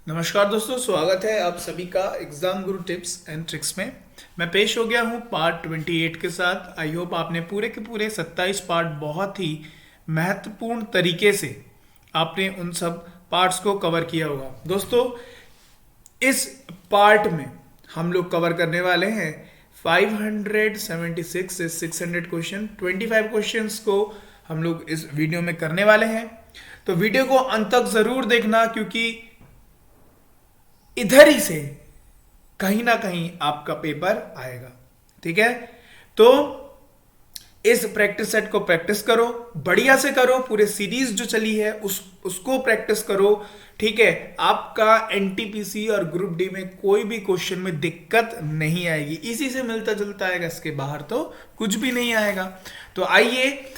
नमस्कार दोस्तों, स्वागत है आप सभी का exam Guru tips and tricks में। मैं पेश हो गया हूँ पार्ट 28 के साथ। आई होप आपने पूरे के पूरे 27 पार्ट बहुत ही महत्वपूर्ण तरीके से आपने उन सब पार्ट्स को कवर किया होगा। दोस्तों, इस पार्ट में हम लोग कवर करने वाले हैं 576 से 600 क्वेश्चन। 25 क्वेश्चंस को हम लोग इस वीडियो में करने वाले हैं, तो वीडियो को अंत तक जरूर देखना, क्योंकि इधर ही से कहीं ना कहीं आपका पेपर आएगा। ठीक है, तो इस प्रैक्टिस सेट को प्रैक्टिस करो, बढ़िया से करो। पूरे सीरीज जो चली है उसको प्रैक्टिस करो। ठीक है, आपका एनटीपीसी और ग्रुप डी में कोई भी क्वेश्चन में दिक्कत नहीं आएगी। इसी से मिलता जुलता आएगा, इसके बाहर तो कुछ भी नहीं आएगा। तो आइए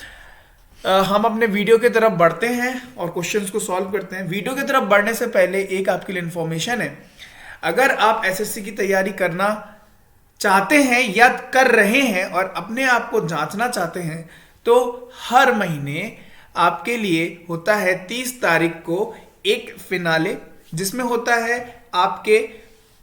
हम अपने वीडियो की तरफ बढ़ते हैं और क्वेश्चंस को सॉल्व करते हैं। वीडियो की तरफ बढ़ने से पहले एक आपके लिए इंफॉर्मेशन है। अगर आप एसएससी की तैयारी करना चाहते हैं या कर रहे हैं और अपने आप को जांचना चाहते हैं, तो हर महीने आपके लिए होता है 30 तारीख को एक फिनाले, जिसमें होता है आपके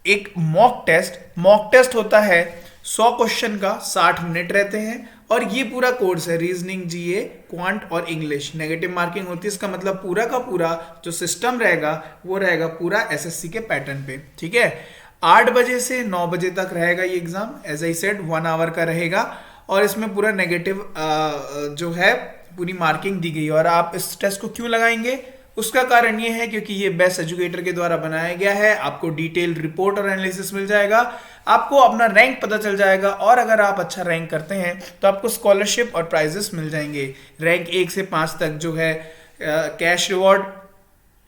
एक मॉक टेस्ट होता है 100 क्वेश्चन का, 60 मिनट रहते हैं। और ये पूरा कोर्स है रीजनिंग, जीए, क्वांट और इंग्लिश। नेगेटिव मार्किंग होती है, इसका मतलब पूरा का पूरा जो सिस्टम रहेगा वो रहेगा पूरा एसएससी के पैटर्न पे। ठीक है, 8 बजे से 9 बजे तक रहेगा ये exam. As I said 1 hour का रहेगा और इसमें पूरा नेगेटिव जो है पूरी मार्किंग दी गई है। और आप इस टेस्ट को क्यों लगाएंगे, उसका कारण ये है क्योंकि ये बेस्ट एजुकेटर के द्वारा बनाया गया है। आपको डिटेल रिपोर्ट और एनालिसिस मिल जाएगा, आपको अपना रैंक पता चल जाएगा, और अगर आप अच्छा रैंक करते हैं तो आपको स्कॉलरशिप और प्राइजेस मिल जाएंगे। रैंक 1 से 5 तक जो है कैश रिवॉर्ड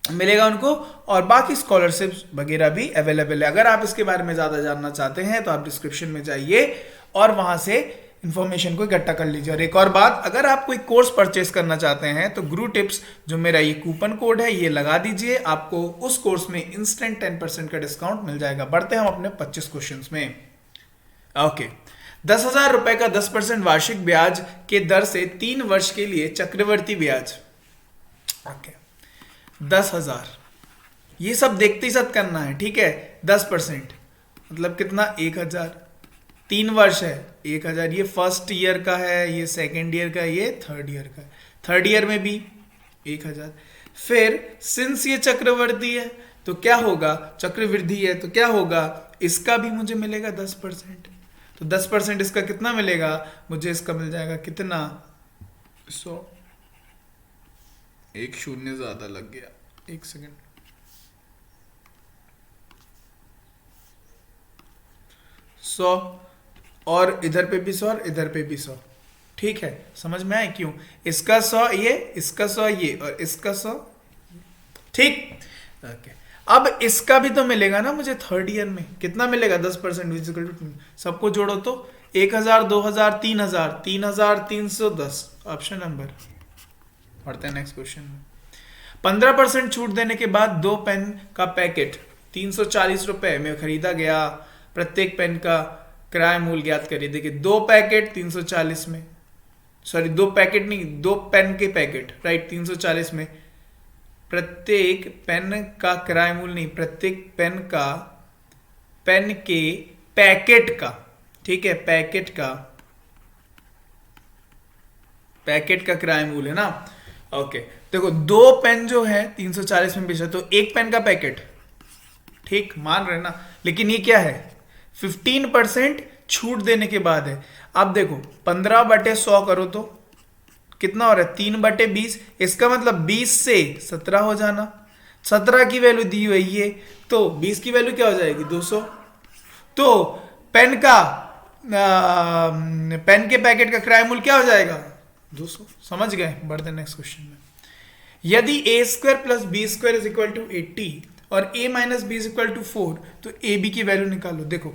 मिलेगा उनको, और बाकी स्कॉलरशिप्स वगैरह भी अवेलेबल है। अगर आप इसके बारे में ज़्यादा जानना चाहते हैं तो आप डिस्क्रिप्शन में जाइए और वहाँ से इन्फॉर्मेशन को इकट्ठा कर लीजिए। और एक और बात, अगर आप कोई कोर्स परचेस करना चाहते हैं तो गुरु टिप्स जो मेरा ये कूपन कोड है ये लगा दीजिए, आपको उस कोर्स में इंस्टेंट 10% का डिस्काउंट मिल जाएगा। बढ़ते हैं हम अपने 25 क्वेश्चंस में। ओके, 10,000 रुपए का 10% वार्षिक ब्याज के दर से 3 वर्ष के लिए चक्रवर्ती ब्याज। ओके, 10,000, ये सब देखते ही साथ करना है। ठीक है, 10% मतलब कितना, 1,000। 3 वर्ष है, 1,000। ये फर्स्ट ईयर का है, ये सेकेंड ईयर का है, ये थर्ड ईयर का है। थर्ड ईयर में भी 1,000। फिर सिंस ये चक्रवर्ती है तो क्या होगा, चक्रवृद्धि है तो क्या होगा, इसका भी मुझे मिलेगा 10%। तो 10% इसका कितना मिलेगा, मुझे इसका मिल जाएगा कितना, 100। एक शून्य ज्यादा लग गया, एक सेकेंड। 100, और इधर पे भी 100 और इधर पे भी 100। ठीक है, समझ में आए क्यों, इसका 100 ये, इसका 100 ये, और इसका 100। ठीक, ओके। अब इसका भी तो मिलेगा ना मुझे थर्ड ईयर में, कितना मिलेगा, 10%। सबको जोड़ो तो 1,000, 2,000, 3,000, 3,310। Option number. पढ़ते हैं नेक्स्ट क्वेश्चन में। 15% छूट देने के बाद 2 पेन का पैकेट 340 रुपए में खरीदा गया। प्रत्येक पेन का किराया मूल्य ज्ञात करिए। देखिए, 2 पैकेट 340 में, सॉरी 2 पैकेट नहीं, 2 पेन के पैकेट, राइट, 340 में। प्रत्येक पेन का किराया मूल्य नहीं, प्रत्येक पेन का, पेन के पैकेट का, ठीक है, पैकेट का किराया मूल्य है ना। ओके, देखो 2 पेन जो है 340 में बेचा, तो 1 पेन का पैकेट, ठीक, मान रहे ना। लेकिन ये क्या है, 15% छूट देने के बाद है। अब देखो 15/100 करो तो कितना हो रहा है, 3/20। इसका मतलब 20 से 17 हो जाना। 17 की वैल्यू दी हुई है, तो 20 की वैल्यू क्या हो जाएगी, 200। तो पेन के पैकेट का किराया मूल्य क्या हो जाएगा, 200। समझ गए, बढ़ते नेक्स्ट क्वेश्चन में। यदि a² + b² = 80 और a - b = 4, तो ए बी की वैल्यू निकालो। देखो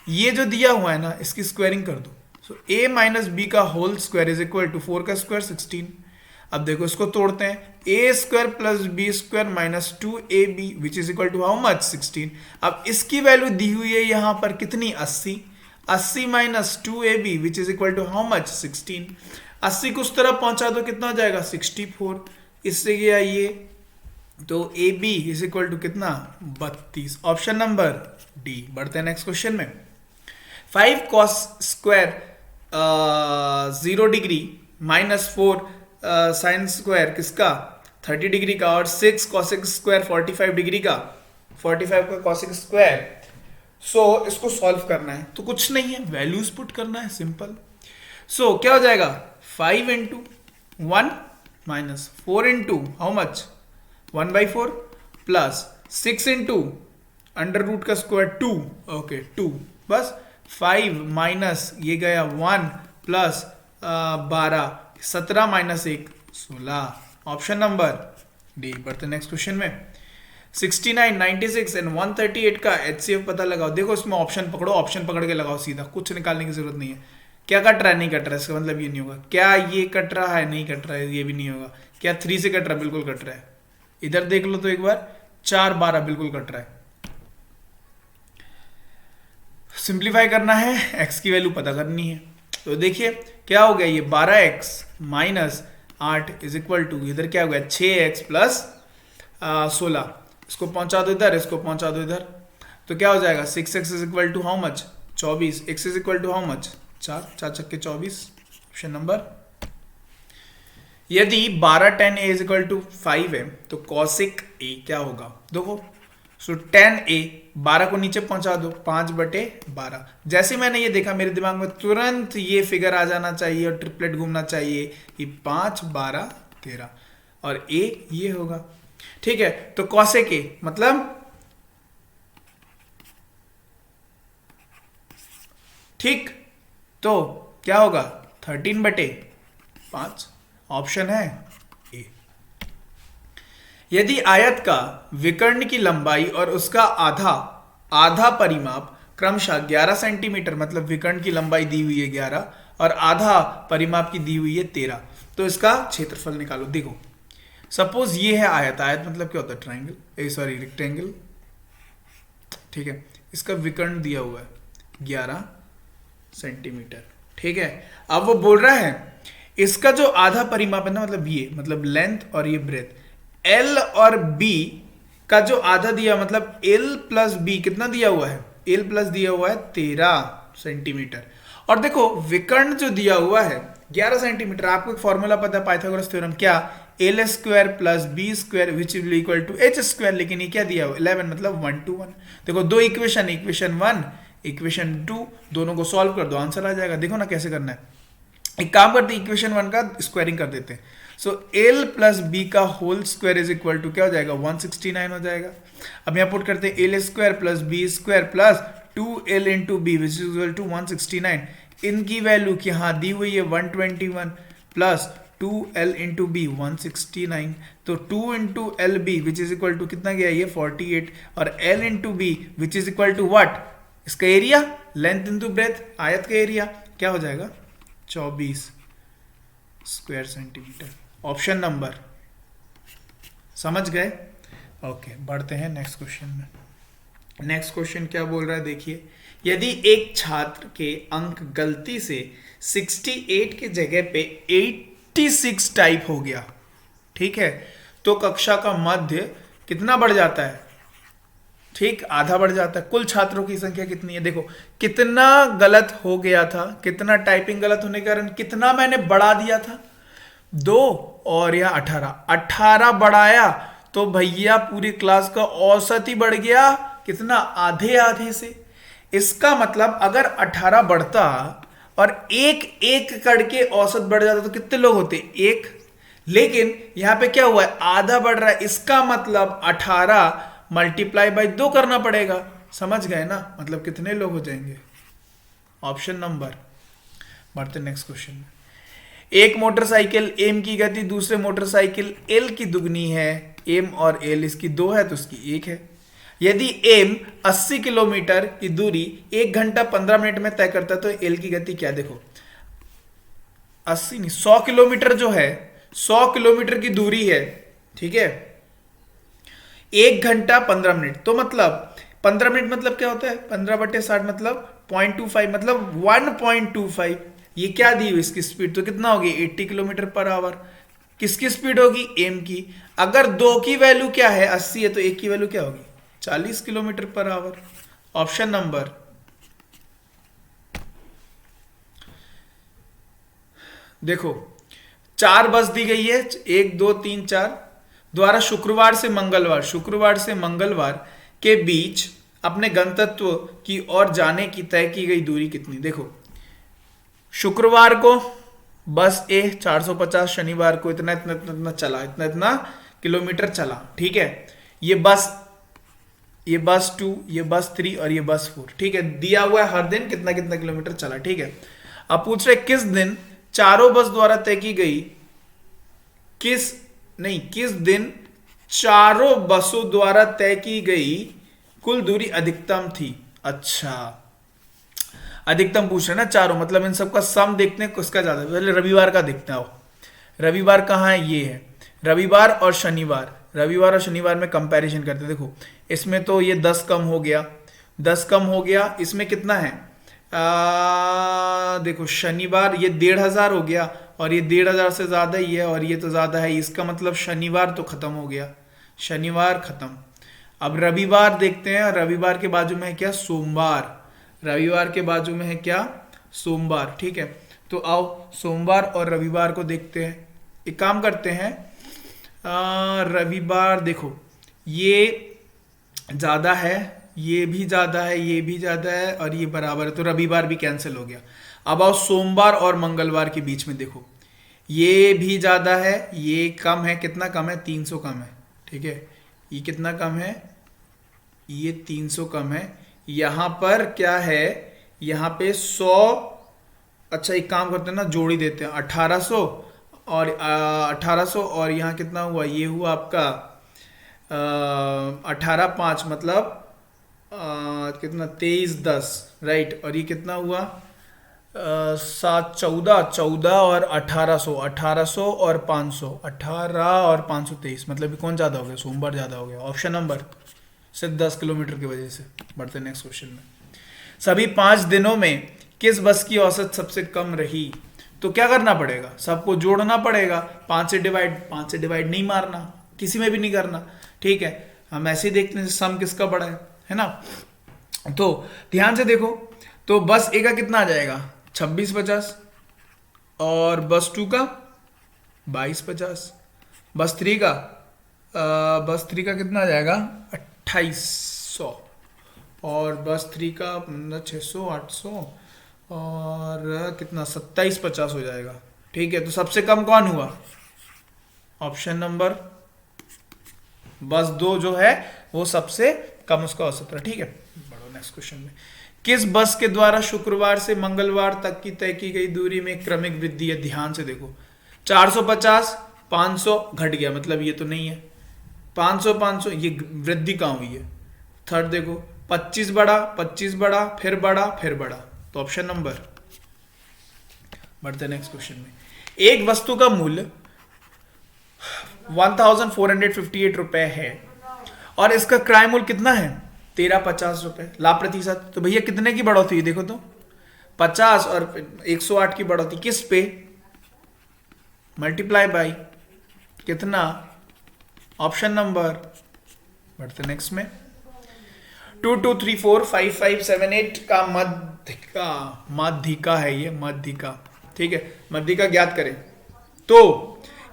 ये जो दिया हुआ है ना, इसकी स्क्वायरिंग कर दो। सो a - b का होल स्क्वायर = 4 का स्क्वायर 16। अब देखो इसको तोड़ते हैं, a² + b² - 2ab which is equal to how much, 16। अब इसकी वैल्यू दी हुई है यहां पर कितनी, 80। 80 - 2ab which is equal to how much, 16। 80 को उस तरफ पहुंचा दो, कितना हो जाएगा, 64। इससे गया ये तो A B is equal to कितना 32, ऑप्शन नंबर डी। बढ़ते हैं नेक्स्ट क्वेश्चन में। 5 cos square 0 degree minus 4 sine square किसका 30 डिग्री का, और 6 cosec स्क्वायर 45 डिग्री का, 45 का cosec स्क्वायर। सो इसको सॉल्व करना है, तो कुछ नहीं है, वैल्यूज पुट करना है, सिंपल। सो क्या हो जाएगा 5 into 1 minus 4 into how much 1/4 plus 6 into under root का स्क्वायर 2, ओके 2, बस 5 माइनस ये गया 1 plus 12, 17 minus 1 16, option number D. बढ़ते नेक्स्ट क्वेश्चन में। 69, 96 एंड 138 का HCF पता लगाओ। देखो इसमें ऑप्शन पकड़ो, ऑप्शन पकड़ के लगाओ सीधा, कुछ निकालने की जरूरत नहीं है। क्या कट रहा है, नहीं कट रहा है, इसका मतलब ये नहीं होगा। क्या ये कट रहा है, नहीं कट रहा है, ये भी नहीं होगा। क्या 3 से कट रहा है, बिल्कुल कट रहा है। इधर देख लो तो एक बार 4 12 बिल्कुल कट रहा है। सिंप्लीफाई करना है, x की वैल्यू पता करनी है। तो देखिए क्या हो गया, ये 12x minus 8 is equal to इधर क्या हो गया 6x प्लस 16। इसको पहुंचा दो इधर, इसको पहुंचा दो इधर, तो क्या हो जाएगा 6x is equal to how much 24, x is equal to how much 4, 4 छक्के 24, ऑप्शन नंबर। यदि 12 tan a is equal to 5 है तो cosec a क्या होगा, देखो। सो tan a 12 को नीचे पहुंचा दो, 5/12। जैसे मैंने ये देखा मेरे दिमाग में तुरंत ये फिगर आ जाना चाहिए और ट्रिपलेट घूमना चाहिए कि 5 12 13 और a ये होगा, ठीक है। तो cosec a मतलब ठीक, तो क्या होगा 13/5, ऑप्शन है ए। यदि आयत का विकर्ण की लंबाई और उसका आधा परिमाप क्रमशः 11 सेंटीमीटर, मतलब विकर्ण की लंबाई दी हुई है 11 और आधा परिमाप की दी हुई है 13, तो इसका क्षेत्रफल निकालो। देखो सपोज ये है आयत, आयत मतलब क्या होता है ट्राइंगल, सॉरी रेक्टेंगल, ठीक है। इसका विकर्ण दिया हुआ है 11 सेंटीमीटर, ठीक है। अब वो बोल रहा है इसका जो आधा परिमाप है ना, मतलब ये मतलब लेंथ और ये ब्रेथ, L और B का जो आधा दिया मतलब L प्लस B कितना दिया हुआ है, L प्लस दिया हुआ है 13 सेंटीमीटर। और देखो विकर्ण जो दिया हुआ है 11 सेंटीमीटर, आपको एक फॉर्मूला पता है पाइथागोरस थ्योरम, क्या L square plus B square which is equal to H square, लेकिन ये क्या दिया हुआ 11 मतलब 1 to 1। देखो दो इक्वेशन, इक्वेशन 1 इक्वेशन 2, दोनों को सॉल्व कर दो आंसर आ जाएगा। देखो ना कैसे करना है, एक काम करते हैं इक्वेशन 1 का स्क्वायरिंग कर देते हैं। सो L प्लस बी का whole square is equal to क्या हो जाएगा 169 हो जाएगा। अब यहाँ पुट करते हैं L square plus B square plus 2L into B which is equal to 169। इनकी वैल्यू की यहाँ दी हुई है 121 प्लस 2L इंटू बी 169, तो 2 into L B which is equal to कितना गया ये 48, और L into B which is equal to what, इसका एरिया, लेंथ इंटू ब्रेथ, आयत का एरिया क्या हो जाएगा 24 स्क्वायर सेंटीमीटर, ऑप्शन नंबर। समझ गए, ओके। बढ़ते हैं नेक्स्ट क्वेश्चन में। नेक्स्ट क्वेश्चन क्या बोल रहा है देखिए, यदि एक छात्र के अंक गलती से 68 की जगह पे 86 टाइप हो गया, ठीक है, तो कक्षा का मध्य कितना बढ़ जाता है, ठीक आधा बढ़ जाता है। कुल छात्रों की संख्या कितनी है, देखो कितना गलत हो गया था, कितना टाइपिंग गलत होने के कारण कितना मैंने बढ़ा दिया था 2, और यह 18 बढ़ाया तो भैया पूरी क्लास का औसत ही बढ़ गया कितना, आधे आधे से। इसका मतलब अगर 18 बढ़ता और एक एक करके औसत बढ़ जाता तो कितने लोग होते, एक, लेकिन यहां पे क्या हुआ है आधा बढ़ रहा है, इसका मतलब 18 मल्टीप्लाई बाय 2 करना पड़ेगा, समझ गए ना, मतलब कितने लोग हो जाएंगे, ऑप्शन नंबर। बढ़ते नेक्स्ट क्वेश्चन में। एक मोटरसाइकिल एम की गति दूसरे मोटरसाइकिल एल की दुगनी है, एम और एल इसकी 2 है तो उसकी 1 है। यदि एम 80 किलोमीटर की दूरी 1 घंटा 15 मिनट में तय करता है तो एल की गति क्या, देखो 80 नहीं 100 किलोमीटर जो है, 100 किलोमीटर की दूरी है, ठीक है, 1 घंटा 15 मिनट, तो मतलब 15 मिनट मतलब क्या होता है 15/60 मतलब 0.25 मतलब 1.25। ये क्या दी हुई इसकी स्पीड, तो कितना होगी 80 किलोमीटर पर आवर, किसकी स्पीड होगी एम की। अगर दो की वैल्यू क्या है 80 है तो एक की वैल्यू क्या होगी 40 kilometre per hour. Option number देखो, 4 बस दी गई है 1 2 3 4 द्वारा शुक्रवार से मंगलवार के बीच अपने गंतव्य की ओर जाने की तय की गई दूरी कितनी। देखो, शुक्रवार को बस ए 450, शनिवार को इतना इतना इतना इतना चला, इतना इतना किलोमीटर चला, ठीक है। ये बस 2, ये बस 3 और ये बस 4, ठीक है। दिया हुआ है हर दिन कितना कितना किलोमीटर चला, ठीक है। अब पूछ रहे किस दिन चारों बस द्वारा तय की गई, किस दिन चारों बसों द्वारा तय की गई कुल दूरी अधिकतम थी। अच्छा, अधिकतम पूछ रहे ना चारों, मतलब इन सबका सम देखते हैं किसका ज्यादा। पहले रविवार का देखते हो, रविवार कहाँ है, ये है रविवार और शनिवार में कंपैरिजन करते हैं। देखो इसमें तो ये 10 कम हो गया, 10 कम हो गया, इसमें कितना है देखो शनिवार ये 1500 हो गया और ये 1500 से ज्यादा ही है और ये तो ज्यादा है, इसका मतलब शनिवार तो खत्म हो गया, शनिवार खत्म। अब रविवार देखते हैं, रविवार के बाजू में है क्या सोमवार, रविवार के बाजू में है क्या सोमवार, ठीक है। तो आओ सोमवार और रविवार को देखते हैं। एक काम करते हैं, रविवार देखो ये ज्यादा है, ये भी ज्यादा है, ये भी ज्यादा है और ये बराबर है, तो रविवार भी कैंसिल हो गया। अब आओ सोमवार और मंगलवार के बीच में देखो, ये भी ज्यादा है, ये कम है, कितना कम है 300 कम है, ठीक है। ये कितना कम है, ये 300 कम है। यहां पर क्या है, यहां पे 100, अच्छा एक काम करते हैं ना जोड़ी देते हैं, 1800 और 1800 और यहाँ कितना हुआ, ये हुआ आपका 18 5 मतलब कितना 23 10 राइट, और ये कितना हुआ 7 14 14 और 1800 और 500, 18 और 523, मतलब कौन ज्यादा हो गया, सोमवार ज्यादा हो गया। ऑप्शन नंबर सिर्फ 10 किलोमीटर की वजह से। बढ़ते नेक्स्ट क्वेश्चन में, सभी 5 दिनों में किस बस की औसत सबसे कम रही। तो क्या करना पड़ेगा, सबको जोड़ना पड़ेगा, 5 से डिवाइड नहीं मारना, किसी में भी नहीं करना, ठीक है। हम ऐसे ही देखते हैं सम किसका बड़ा है ना। तो ध्यान से देखो, तो बस ए का कितना आ जाएगा 2650 और बस 2 का 2250, बस 3 का कितना आ जाएगा 2800 और बस 3 का 600 800 और कितना 2750 हो जाएगा, ठीक है। तो सबसे कम कौन हुआ, ऑप्शन नंबर बस 2 जो है वो सबसे कम उसका औसत रहा, ठीक है। बढ़ो नेक्स्ट क्वेश्चन में, किस बस के द्वारा शुक्रवार से मंगलवार तक की तय की गई दूरी में क्रमिक वृद्धि है। ध्यान से देखो 450 500 घट गया, मतलब ये तो नहीं है, 500 ये वृद्धि कहां हुई है। थर्ड देखो 25 बढ़ा फिर बढ़ा, तो ऑप्शन नंबर। बढ़ते नेक्स्ट क्वेश्चन में, एक वस्तु का मूल्य 1458 रुपए है और इसका क्रय मूल्य कितना है 1350 रुपए, लाभ प्रतिशत। तो भैया कितने की बढ़ोतरी देखो तो 50 और 108 की बढ़ोतरी किस पे, मल्टीप्लाई बाय कितना, ऑप्शन नंबर। बढ़ते नेक्स्ट में, 2 2 3 4 5 5 7 8 का माध्यिका है ये, माध्यिका, ठीक है। माध्यिका ज्ञात करें, तो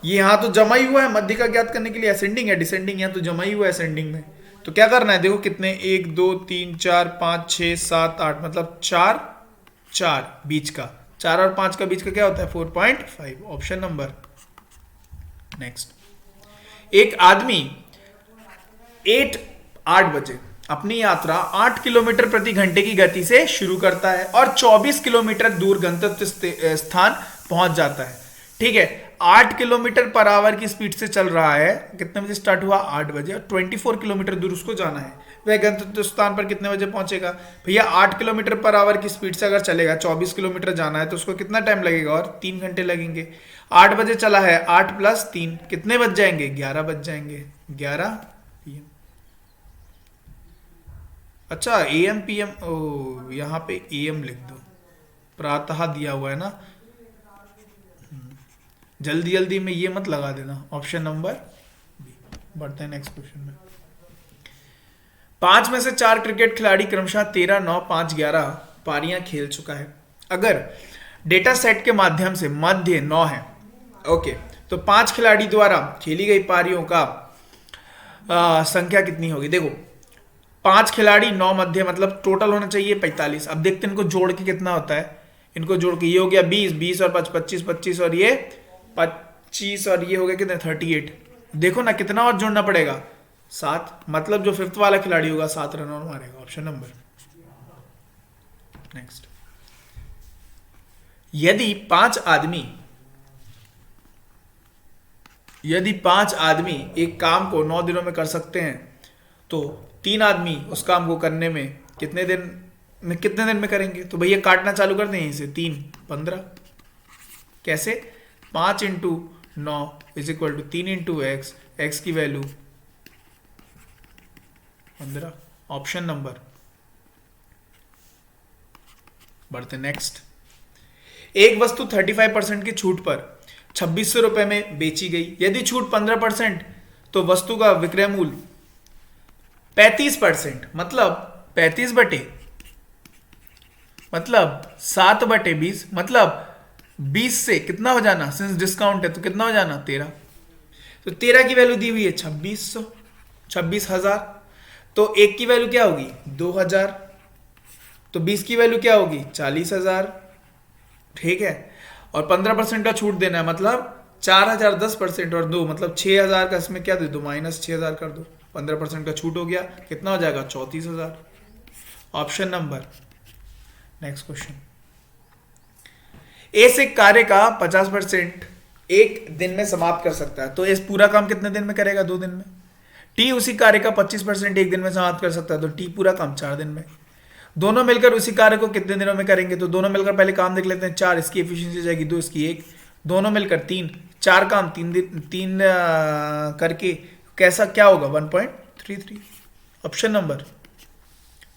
ये यहां तो जमा ही हुआ है, माध्यिका ज्ञात करने के लिए असेंडिंग है डिसेंडिंग है, तो जमा ही हुआ है असेंडिंग में। तो क्या करना है देखो कितने 1 2 3 4 5 6 7 8 मतलब 4 बीच का, 4 और 5 का बीच का क्या होता है 4.5, ऑप्शन नंबर। नेक्स्ट, एक आदमी 8 बजे अपनी यात्रा 8 किलोमीटर प्रति घंटे की गति से शुरू करता है और 24 किलोमीटर दूर गंतव्य स्थान पहुंच जाता है, ठीक है। 8 किलोमीटर पर आवर की स्पीड से चल रहा है, कितने बजे स्टार्ट हुआ 8 बजे, और 24 किलोमीटर दूर उसको जाना है। वह गंतव्य स्थान पर कितने बजे पहुंचेगा भैया, 8 किलोमीटर पर आवर की स्पीड से अगर चलेगा 24 किलोमीटर जाना है तो उसको कितना टाइम लगेगा, और 3 घंटे लगेंगे। 8 बजे चला है, 8 + 3 कितने बज जाएंगे 11 बज जाएंगे, 11 PM। अच्छा AM PM, ओ यहाँ पे AM लिख दो, प्रातः दिया हुआ है ना, जल्दी जल्दी में ये मत लगा देना, ऑप्शन नंबर बी। बढ़ते हैं नेक्स्ट क्वेश्चन में। 5 में से 4 क्रिकेट खिलाड़ी क्रमशः 13, 9, 5, 11 पारियां खेल चुका है। अगर डेटा सेट के माध्यम से मध्य 9 है, ओके, तो 5 खिलाड़ी द्वारा खेली गई पारियों का संख्या कितनी होगी? देखो 5 खिलाड़ी 9 मध्य, मतलब टोटल होना चाहिए 45। अब देखते हैं इनको जोड़ के कितना होता है। इनको जोड़ के ये हो गया 20, 20 और 5, 25, 25 और ये 25 और ये हो गया कितने? 38। देखो ना कितना और जोड़ना पड़ेगा? 7। मतलब जो 5th वाला खिलाड़ी होगा 7 रन और मारेगा। Option number. नेक्स्ट, यदि 5 आदमी एक काम को 9 दिनों में कर सकते हैं, तो 3 आदमी उस काम को करने में कितने दिन में करेंगे? तो भैया काटना चालू कर दें यहीं से। 3, 15। कैसे? 5 into 9 is equal to 3 into X, X की वैल्यू 15। Option number. बढ़ते नेक्स्ट। एक वस्तु 35% की छूट पर 2600 रुपए में बेची गई। यदि छूट 15%, तो वस्तु का विक्रय मूल्य 35%, मतलब 35 बटे 7/20, मतलब 20 से कितना हो जाना? सिंस डिस्काउंट है तो कितना हो जाना? 13। तो 13 की वैल्यू दी हुई है 2600, 26,000। तो एक की वैल्यू क्या होगी? 2000। तो 20 की वैल्यू क्या होगी? 40,000। ठीक है। और 15% का छूट देना है, मतलब 4000, 10% और 2 मतलब 6000 का इसमें क्या दे दो? -6000 कर दो। 15% का छूट हो गया, कितना हो जाएगा? 34,000। Option number. Next question. A से कार्य का 50% एक दिन में समाप्त कर सकता है, तो इस पूरा काम कितने दिन में करेगा? 2 दिन में। टी उसी कार्य का 25% एक दिन में समाप्त कर सकता है, तो टी पूरा काम 4 दिन में। दोनों मिलकर उसी कार्य को कितने दिनों में करेंगे? तो दोनों मिलकर पहले काम देख लेते हैं। 4, इसकी एफिशिएंसी जाएगी 2, इसकी 1, दोनों मिलकर 3। 4 काम 3 करके कैसा क्या होगा? 1.33। Option number.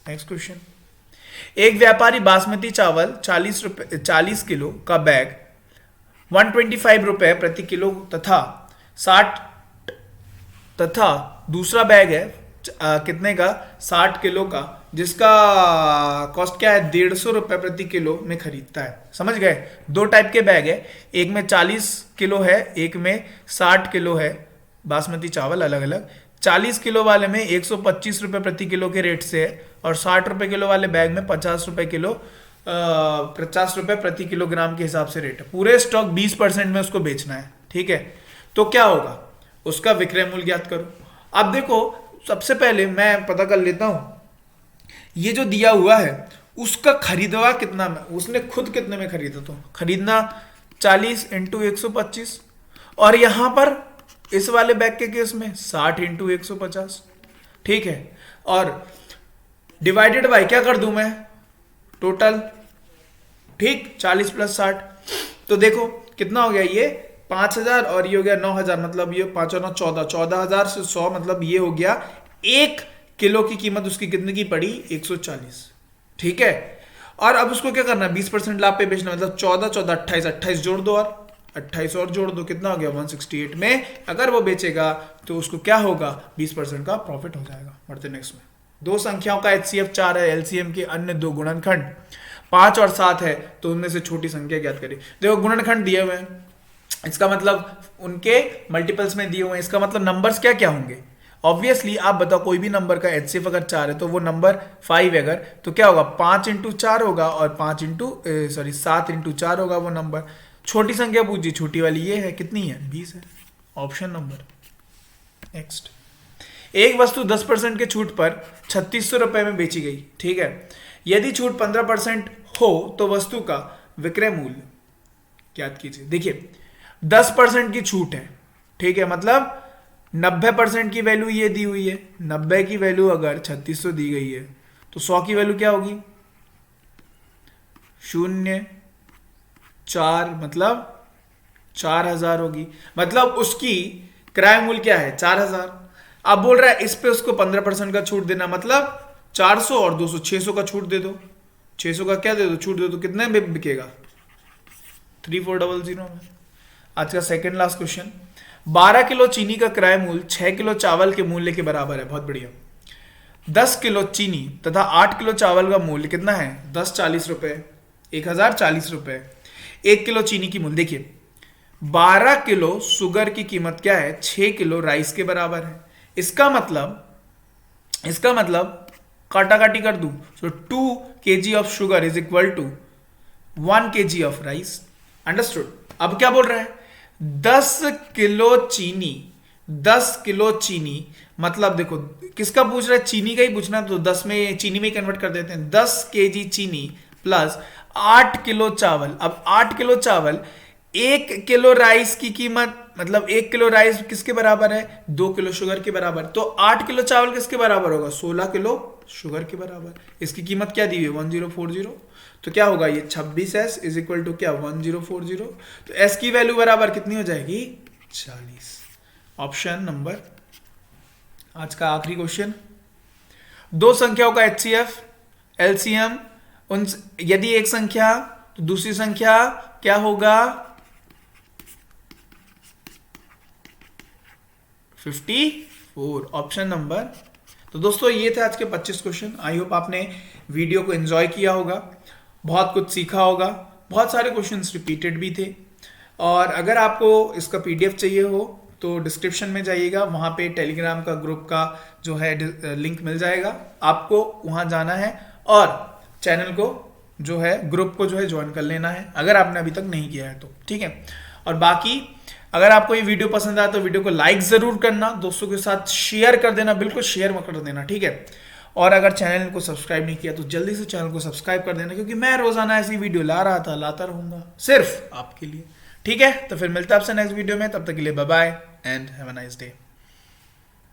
Next question. एक व्यापारी बासमती चावल 40 किलो का बैग 125 रुपए प्रति किलो तथा दूसरा बैग है कितने का? 60 किलो का, जिसका कॉस्ट क्या है? 150 रुपए प्रति किलो में खरीदता है। समझ गए? 2 टाइप के बैग है, एक में 40 किलो है, एक में 60 किलो है बासमती चावल, अलग अलग। 40 किलो वाले में 125 रुपए प्रति किलो के रेट से है, और 60 रुपए किलो वाले बैग में 50 रुपए प्रति किलोग्राम के हिसाब से रेट है। पूरे स्टॉक 20% में उसको बेचना है। ठीक है, तो क्या होगा? उसका विक्रय मूल्य ज्ञात करो। अब देखो, सबसे पहले मैं पता कर लेता हूं, ये जो दिया हुआ है उसका खरीदवा कितना में, उसने खुद कितने में खरीदा? तो खरीदना 40 इंटू 125, और यहां पर इस वाले बैग के केस में 60 इंटू 150। ठीक है, और डिवाइडेड बाय क्या कर दूं मैं? टोटल। ठीक, 40 प्लस 60, तो देखो कितना हो गया? ये 5000 और ये हो गया 9000, मतलब ये 5 और 9 14, 14000 से 100, मतलब ये हो गया 1 किलो की कीमत उसकी कितने की पड़ी? 140। ठीक है, और अब उसको क्या करना है? 20% लाभ पे बेचना, मतलब 14, 14, 28, 28 जोड़ दो, और 28 और जोड़ दो, कितना हो गया? 168 में अगर वो बेचेगा तो उसको क्या होगा? 20% का प्रॉफिट हो जाएगा। बढ़ते नेक्स्ट में। 2 संख्याओं का HCF 4 है, एलसीएम के अन्य 2 गुणनखंड 5 और 7 है, तो उनमें से छोटी संख्या ज्ञात करें। देखो गुणनखंड दिए हुए हैं, इसका मतलब उनके मल्टीपल्स में दिए हुए हैं, इसका मतलब नंबर्स क्या क्या होंगे? ऑब्वियसली आप बताओ, कोई भी नंबर का HCF अगर 4 है तो वो नंबर 5 अगर, तो क्या होगा? 5 इंटू 4 होगा, और 7 इंटू 4 होगा वो नंबर। छोटी संख्या पूछिए, छोटी वाली ये है, कितनी है? 20 है। Option number. नेक्स्ट। एक वस्तु 10% के छूट पर 3600 रुपए में बेची गई। ठीक है, यदि छूट 15% हो तो वस्तु का विक्रय मूल्य ज्ञात कीजिए। देखिए 10% की छूट है, ठीक है, मतलब 90% की वैल्यू ये दी हुई है। 90 की वैल्यू अगर 3600 दी गई है तो 100 की वैल्यू क्या होगी? 0.4, मतलब 4000 होगी। मतलब उसकी क्रय मूल्य क्या है? 4000। अब बोल रहा है इस पे उसको 15% का छूट देना, मतलब 400 और 200, 600 का छूट दे दो। 600 का क्या दे दो? छूट दे दो। कितने में बिकेगा? 3400 में। आज का सेकंड लास्ट क्वेश्चन। 12 किलो चीनी का क्रय मूल्य 6 किलो चावल के मूल्य के बराबर है। बहुत बढ़िया। 10 किलो चीनी तथा 8 किलो चावल का मूल्य कितना है? 1040 रुपए, 1040 रुपए। 1 किलो चीनी की मूल्य देखिए, 12 किलो शुगर की कीमत क्या है? 6 किलो राइस के बराबर है। इसका मतलब काटाकाटी कर दूं तो 2 kg of sugar is equal to 1 kg of rice. Understood? अब क्या बोल रहा है? 10 किलो चीनी, 10 किलो चीनी मतलब देखो किसका पूछ रहा है? चीनी का ही पूछना, तो 10 में चीनी में कन्वर्ट कर देते हैं। 10 kg चीनी प्लस 8 किलो चावल। अब 8 किलो चावल, 1 किलो राइस की कीमत मतलब 1 किलो राइस किसके बराबर है? 2 किलो शुगर के बराबर। तो 8 किलो चावल किसके बराबर होगा? 16 किलो शुगर के बराबर। इसकी कीमत क्या दी हुई है? 1040। तो क्या होगा ये? 26s इज इक्वल टू क्या? 1040। तो s की वैल्यू बराबर कितनी हो जाएगी? 40। Option number. आज का आखिरी क्वेश्चन, दो संख्याओं का HCF LCM, उन यदि एक संख्या तो दूसरी संख्या क्या होगा? 54। Option number. तो दोस्तों ये थे आज के 25 क्वेश्चन। आई होप आपने वीडियो को एंजॉय किया होगा, बहुत कुछ सीखा होगा। बहुत सारे क्वेश्चंस रिपीटेड भी थे। और अगर आपको इसका PDF चाहिए हो तो डिस्क्रिप्शन में जाइएगा, वहाँ पे टेलीग्राम का ग्रुप का जो है लिंक मिल जाएगा। आपको वहाँ जाना है और चैनल को जो है, ग्रुप को जो है ज्वाइन कर लेना है, अगर आपने अभी तक नहीं किया है तो। ठीक है। और बाकी अगर आपको ये वीडियो पसंद आया तो वीडियो को लाइक जरूर करना, दोस्तों के साथ शेयर कर देना, बिल्कुल शेयर मत कर देना। ठीक है। और अगर चैनल को सब्सक्राइब नहीं किया तो जल्दी से चैनल को सब्सक्राइब कर देना, क्योंकि मैं रोजाना ऐसी वीडियो लाता रहूंगा सिर्फ आपके लिए। ठीक है। तो फिर मिलता है आपसे नेक्स्ट वीडियो में, तब तक के लिए bye bye and have a nice day.